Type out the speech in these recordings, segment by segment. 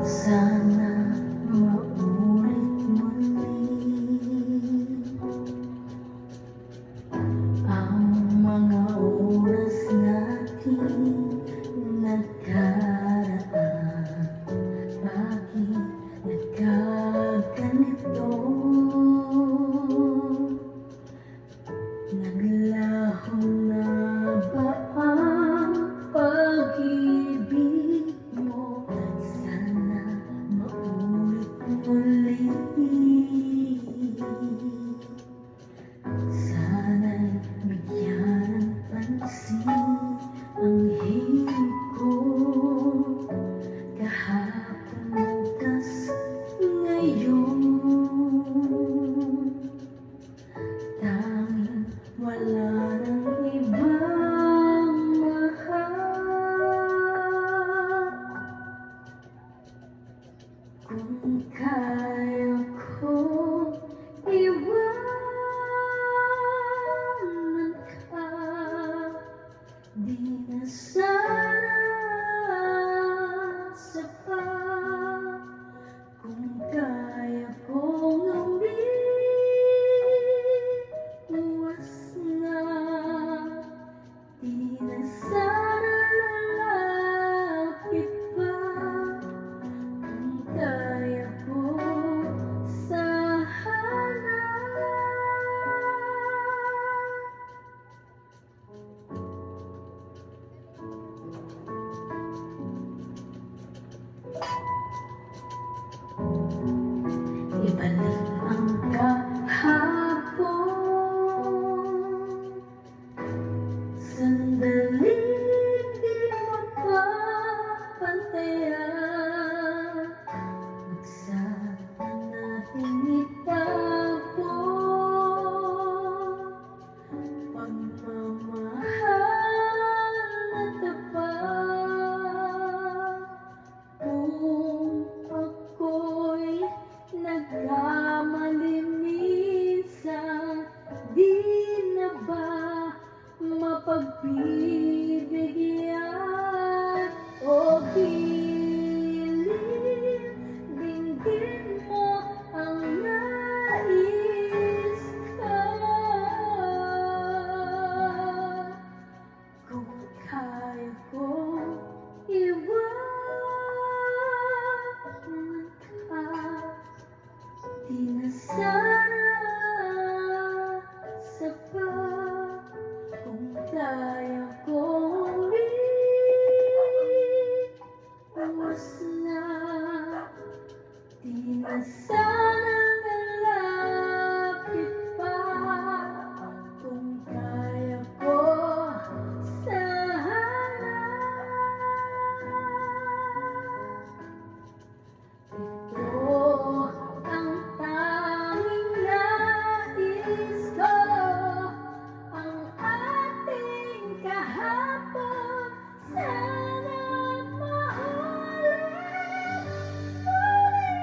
Sana maulit muli ang mga oras natin nagkaraan. Bakit nagkaganito? Naglaho na ba ang pag-ibig mo? Sana maulit muli. Sana'y bigyan ng pansin ang hiling ko. Kahapon bukas ngayon, tanging wala nang ibang mahal. Kung kaya ko iwanan ka, di na sana sapat. Kung kaya kong umiwas na, di na sana lalapit pa. Kung kaya ko sana ibalik ang kahapon. Sandaling di mapapantayan, magsama natin itapon. Pagmamahal na tapat. Kung ako'y nagkamali minsan, di na ba mapagbibigyan? O piling dinggin mo ang nais ka. Kung kaya ko iwanan ka, di na sana sapat. Kung kaya kong iwas na, di na sana lalapit pa. Kung kaya ko sana, ito ang tanging nais ko. Ang ating kahapon sana maulit muli.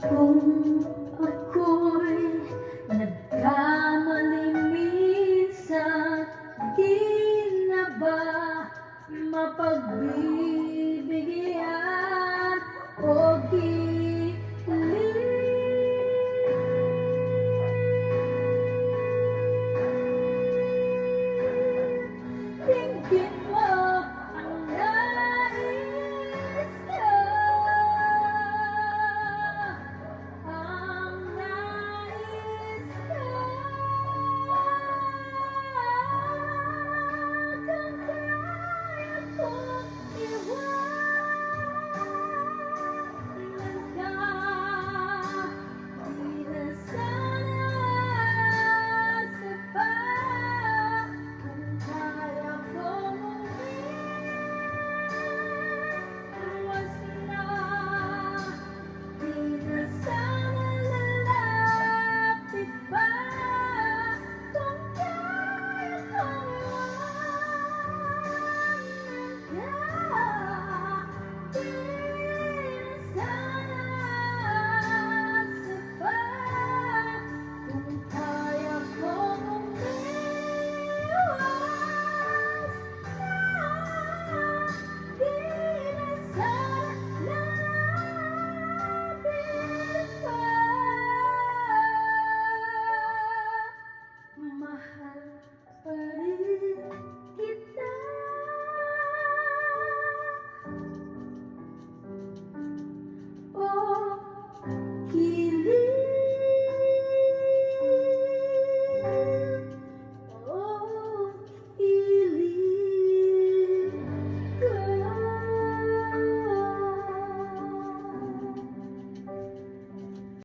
Kung ako'y nagkamali minsan, di na ba mapagbibigyan? O giling dinggin